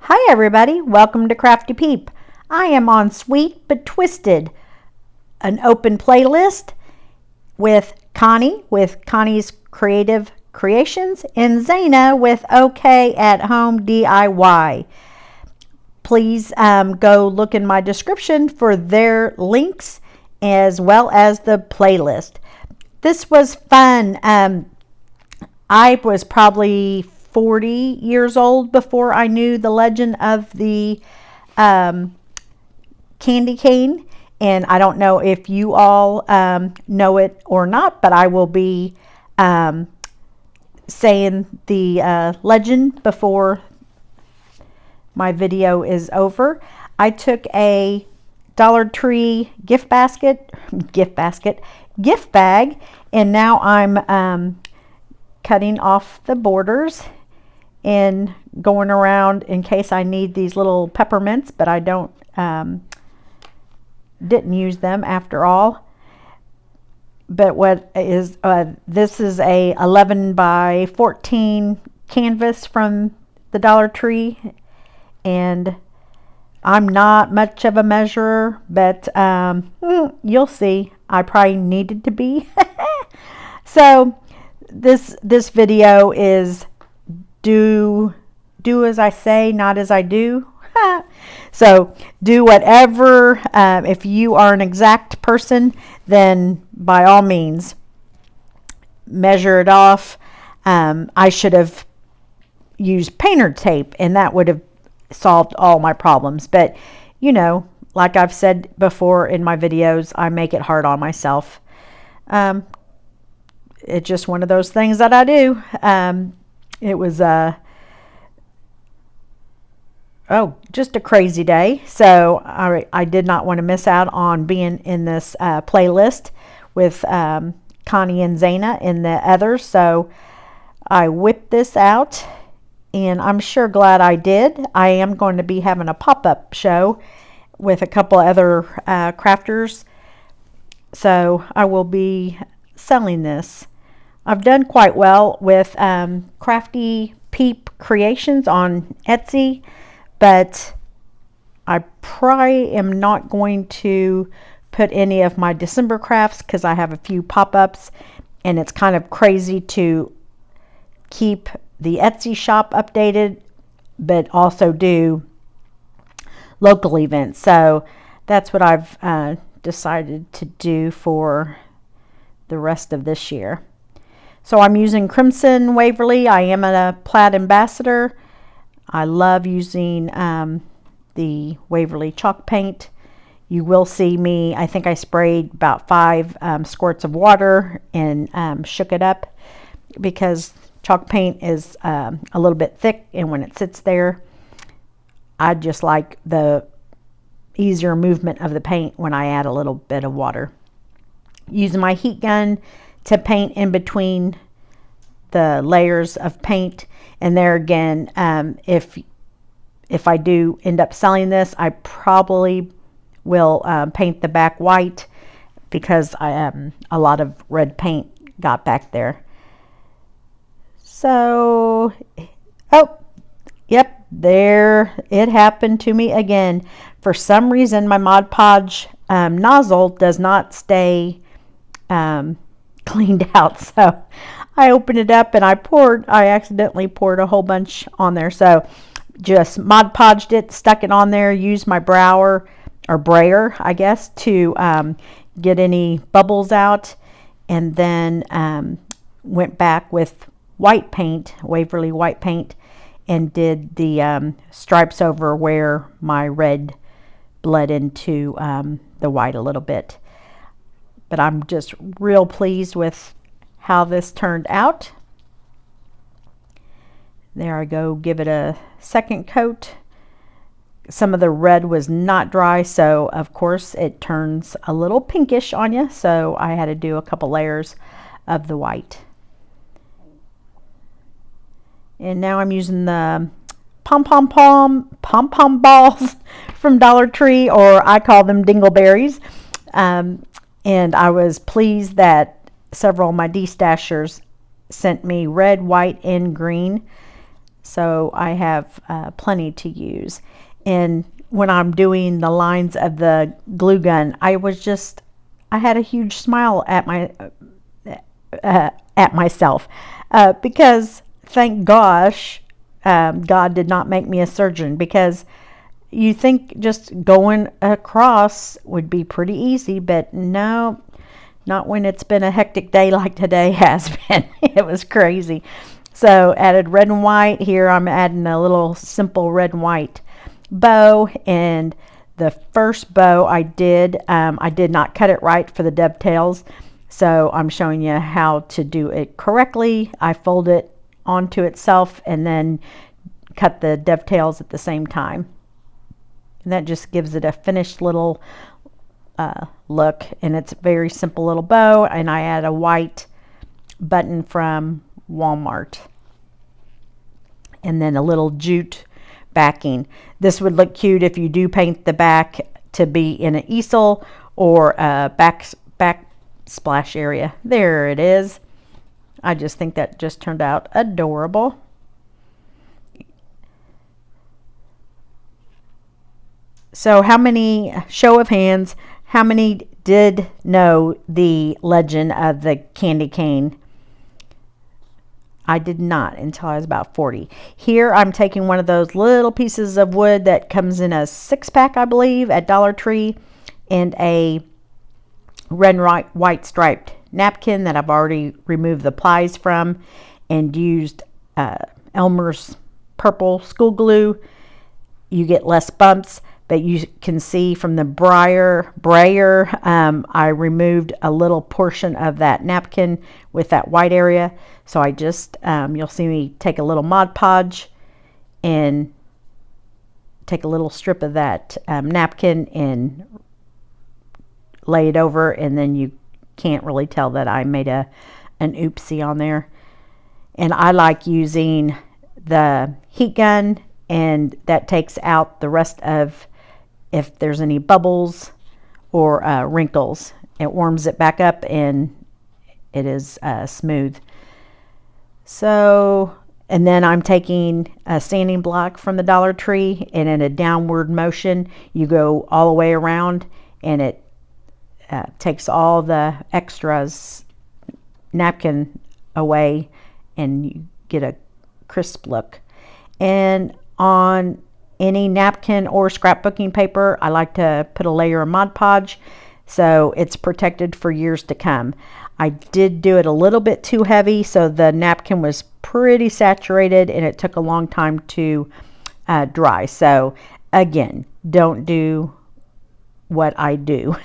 Hi everybody, welcome to Crafty Peep. I am on Sweet But Twisted, an open playlist with Connie with Connie's Creative Creations and Zana with OK at Home DIY. Please go look in my description for their links as well as the playlist. This was fun. I was probably 40 years old before I knew the legend of the candy cane, and I don't know if you all know it or not, but I will be saying the legend before my video is over. I took a Dollar Tree gift bag, and now I'm cutting off the borders and going around in case I need these little peppermints, but I didn't use them after all. But what is this is a 11 by 14 canvas from the Dollar Tree, and I'm not much of a measurer, but you'll see. I probably needed to be. So this video is do as I say, not as I do. So do whatever. If you are an exact person, then by all means measure it off. I should have used painter tape, and that would have solved all my problems. But you know, like I've said before in my videos, I make it hard on myself. It's just one of those things that I do. It was just a crazy day. So I did not want to miss out on being in this playlist with Connie and Zana and the others. So I whipped this out, and I'm sure glad I did. I am going to be having a pop-up show with a couple other crafters. So I will be selling this. I've done quite well with Crafty Peep Creations on Etsy, but I probably am not going to put any of my December crafts because I have a few pop-ups, and it's kind of crazy to keep the Etsy shop updated but also do local events. So that's what I've decided to do for the rest of this year. So I'm using Crimson Waverly. I am a Plaid ambassador. I love using the Waverly chalk paint. You will see me, I think I sprayed about 5 squirts of water and shook it up because chalk paint is a little bit thick, and when it sits there, I just like the easier movement of the paint when I add a little bit of water. Using my heat gun to paint in between the layers of paint. And there again, if I do end up selling this, I probably will paint the back white because a lot of red paint got back there. So, oh, yep, there it happened to me again. For some reason, my Mod Podge nozzle does not stay cleaned out. So I opened it up and I accidentally poured a whole bunch on there. So just Mod Podged it, stuck it on there, used my brayer, I guess, to get any bubbles out, and then went back with white paint, Waverly white paint, and did the stripes over where my red bled into the white a little bit. But I'm just real pleased with how this turned out. There I go, give it a second coat. Some of the red was not dry, so of course it turns a little pinkish on you, so I had to do a couple layers of the white. And now I'm using the pom-pom balls from Dollar Tree, or I call them dingleberries. And I was pleased that several of my destashers sent me red, white, and green. so I have plenty to use. And when I'm doing the lines of the glue gun, I had a huge smile at myself because thank gosh, God did not make me a surgeon, because you think just going across would be pretty easy, but no, not when it's been a hectic day like today has been. It was crazy. So added red and white. Here I'm adding a little simple red and white bow, and the first bow I did not cut it right for the dovetails, so I'm showing you how to do it correctly. I fold it onto itself and then cut the dovetails at the same time, and that just gives it a finished little look. And it's a very simple little bow, and I add a white button from Walmart and then a little jute backing. This would look cute if you do paint the back to be in an easel or a back splash area. There it is. I just think that just turned out adorable. So how many, show of hands, how many did know the legend of the candy cane? I did not until I was about 40. Here I'm taking one of those little pieces of wood that comes in a 6-pack, I believe, at Dollar Tree, and a red and white striped napkin that I've already removed the plies from, and used Elmer's purple school glue. You get less bumps, but you can see from the brayer, I removed a little portion of that napkin with that white area. So I just, you'll see me take a little Mod Podge and take a little strip of that napkin and lay it over, and then you can't really tell that I made an oopsie on there. And I like using the heat gun, and that takes out the rest of, if there's any bubbles or wrinkles, it warms it back up and it is smooth. So, and then I'm taking a sanding block from the Dollar Tree, and in a downward motion you go all the way around, and it takes all the extras napkin away, and you get a crisp look. And on any napkin or scrapbooking paper, I like to put a layer of Mod Podge so it's protected for years to come. I did do it a little bit too heavy, so the napkin was pretty saturated and it took a long time to dry. So again, don't do what I do.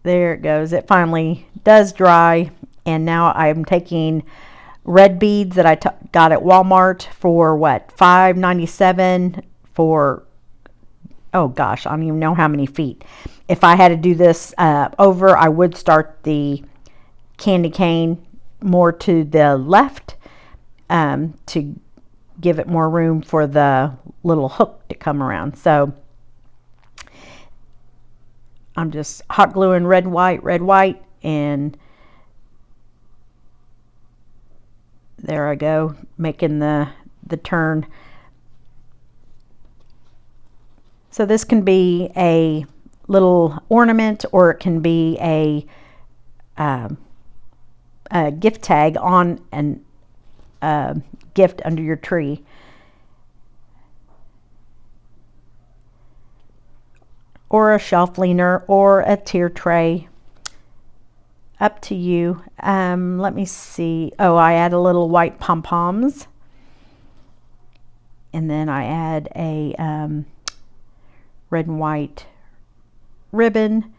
There it goes. It finally does dry, and now I'm taking red beads that I got at Walmart for what, $5.97 for, oh gosh, I don't even know how many feet. If I had to do this over, I would start the candy cane more to the left to give it more room for the little hook to come around. So I'm just hot gluing red, white, and there I go, making the turn. So this can be a little ornament, or it can be a gift tag on an gift under your tree. Or a shelf leaner, or a tier tray. Up to you. Let me see. Oh, I add a little white pom-poms. And then I add a red and white ribbon.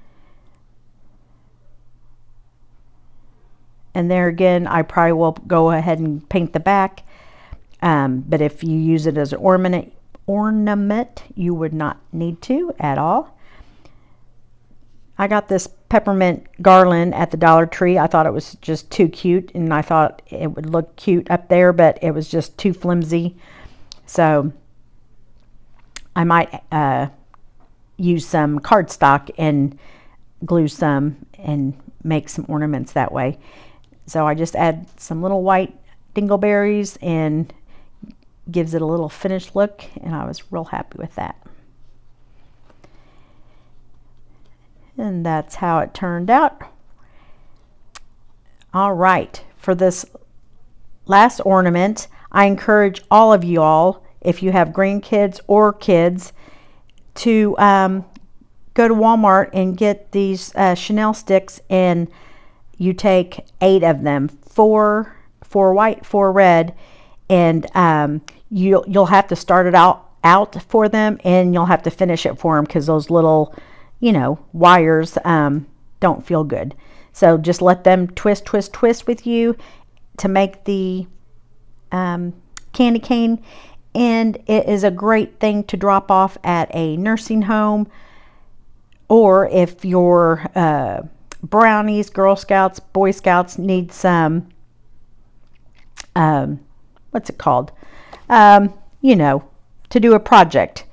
And there again, I probably will go ahead and paint the back. But if you use it as an ornament, you would not need to at all. I got this peppermint garland at the Dollar Tree. I thought it was just too cute, and I thought it would look cute up there, but it was just too flimsy. So I might use some cardstock and glue some and make some ornaments that way. So I just add some little white dingleberries and gives it a little finished look, and I was real happy with that. And that's how it turned out. All right, for this last ornament, I encourage all of you all, if you have grandkids or kids, to go to Walmart and get these Chanel sticks, and you take 8 of them, 4 white, 4 red, and you'll have to start it out for them, and you'll have to finish it for them because those little, you know, wires don't feel good. So just let them twist with you to make the candy cane, and it is a great thing to drop off at a nursing home, or if your brownies, Girl Scouts, Boy Scouts need some what's it called, you know, to do a project.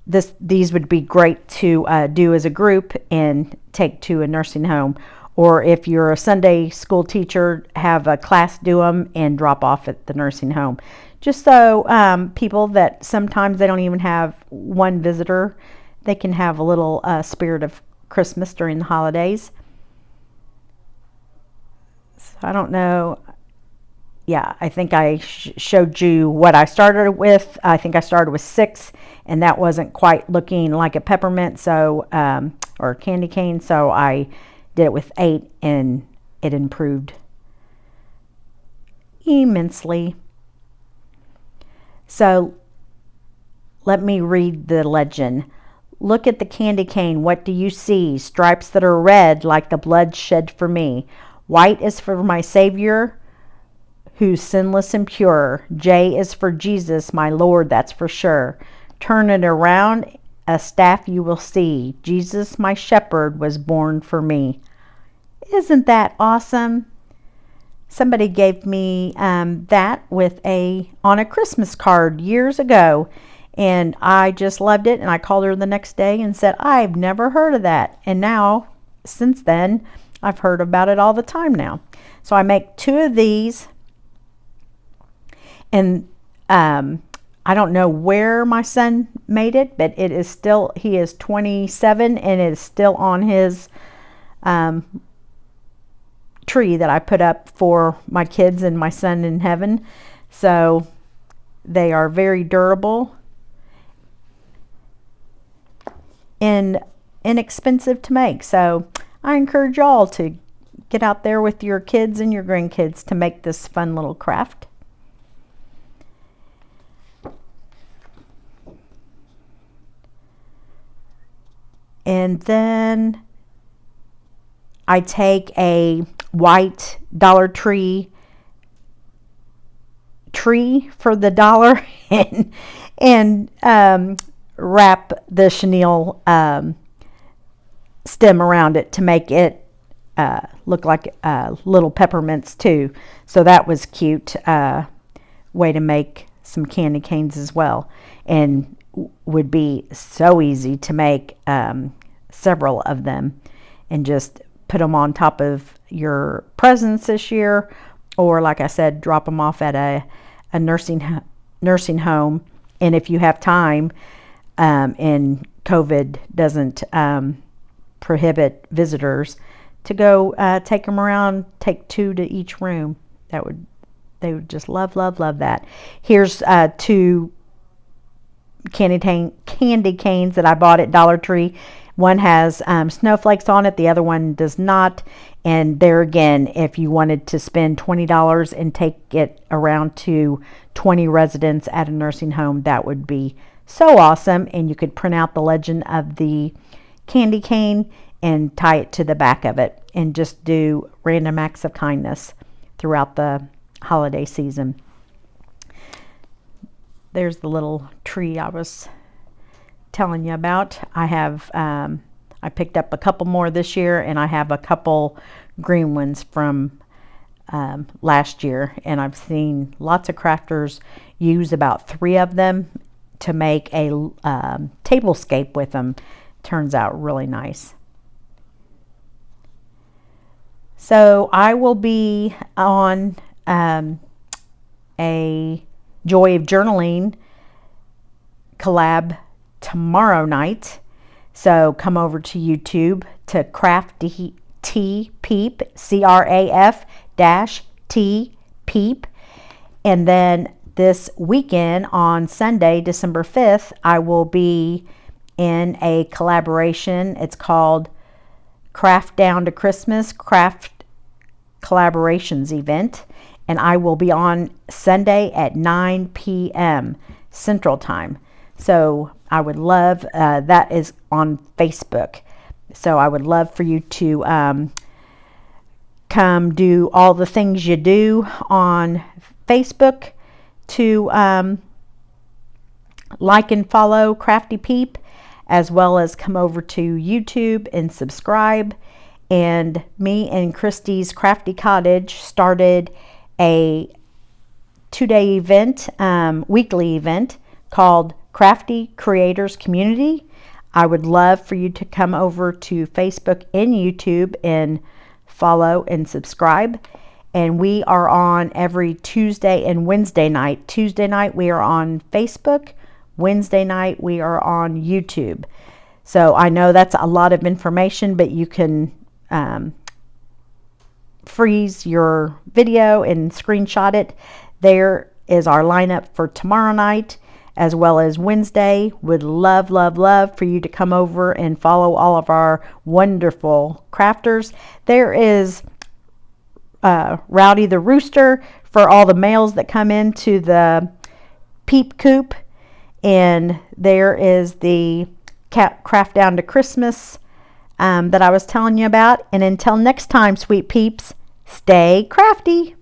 These would be great to do as a group and take to a nursing home. Or if you're a Sunday school teacher, have a class do them and drop off at the nursing home. Just so people that sometimes they don't even have one visitor, they can have a little spirit of Christmas during the holidays. So I don't know. Yeah, I think I showed you what I started with. I think I started with 6, and that wasn't quite looking like a peppermint, so or a candy cane, so I did it with 8, and it improved immensely. So let me read the legend. Look at the candy cane. What do you see? Stripes that are red like the blood shed for me. White is for my Savior, who's sinless and pure. J is for Jesus, my Lord, that's for sure. Turn it around, a staff you will see. Jesus, my shepherd, was born for me. Isn't that awesome? Somebody gave me that on a Christmas card years ago, and I just loved it, and I called her the next day and said, I've never heard of that. And now, since then, I've heard about it all the time now. So I make 2 of these, and I don't know where my son made it, but it is still, he is 27, and it is still on his tree that I put up for my kids and my son in heaven. So they are very durable and inexpensive to make. So I encourage y'all to get out there with your kids and your grandkids to make this fun little craft. And then I take a white Dollar Tree for the dollar and wrap the chenille stem around it to make it look like little peppermints too. So that was cute way to make some candy canes as well, and would be so easy to make several of them and just put them on top of your presents this year, or like I said, drop them off at a nursing home. And if you have time and COVID doesn't prohibit visitors, to go take them around, take 2 to each room. They would just love that. Here's 2 candy canes that I bought at Dollar Tree. One has snowflakes on it, the other one does not. And there again, if you wanted to spend $20 and take it around to 20 residents at a nursing home, that would be so awesome. And you could print out the legend of the candy cane and tie it to the back of it, and just do random acts of kindness throughout the holiday season. There's the little tree I was telling you about. I have I picked up a couple more this year, and I have a couple green ones from last year, and I've seen lots of crafters use about 3 of them to make a tablescape with them. Turns out really nice. So I will be on a Joy of Journaling collab tomorrow night. So come over to YouTube to CRAFTY PEEP, CRAF-T PEEP. And then this weekend on Sunday, December 5th, I will be in a collaboration. It's called Craft Down to Christmas Craft Collaborations event. And I will be on Sunday at 9 p.m. Central Time. So I would love, that is on Facebook. So I would love for you to come do all the things you do on Facebook to like and follow Crafty Peep, as well as come over to YouTube and subscribe. And me and Christy's Crafty Cottage started a 2-day event, weekly event called Crafty Creators Community. I would love for you to come over to Facebook and YouTube and follow and subscribe. And we are on every Tuesday and Wednesday night. Tuesday night we are on Facebook. Wednesday night we are on YouTube. So I know that's a lot of information, but you can freeze your video and screenshot it. There is our lineup for tomorrow night, as well as Wednesday. Would love, love, love for you to come over and follow all of our wonderful crafters. There is Rowdy the Rooster for all the males that come into the Peep Coop. And there is the Craft Down to Christmas that I was telling you about. And until next time, sweet peeps, stay crafty.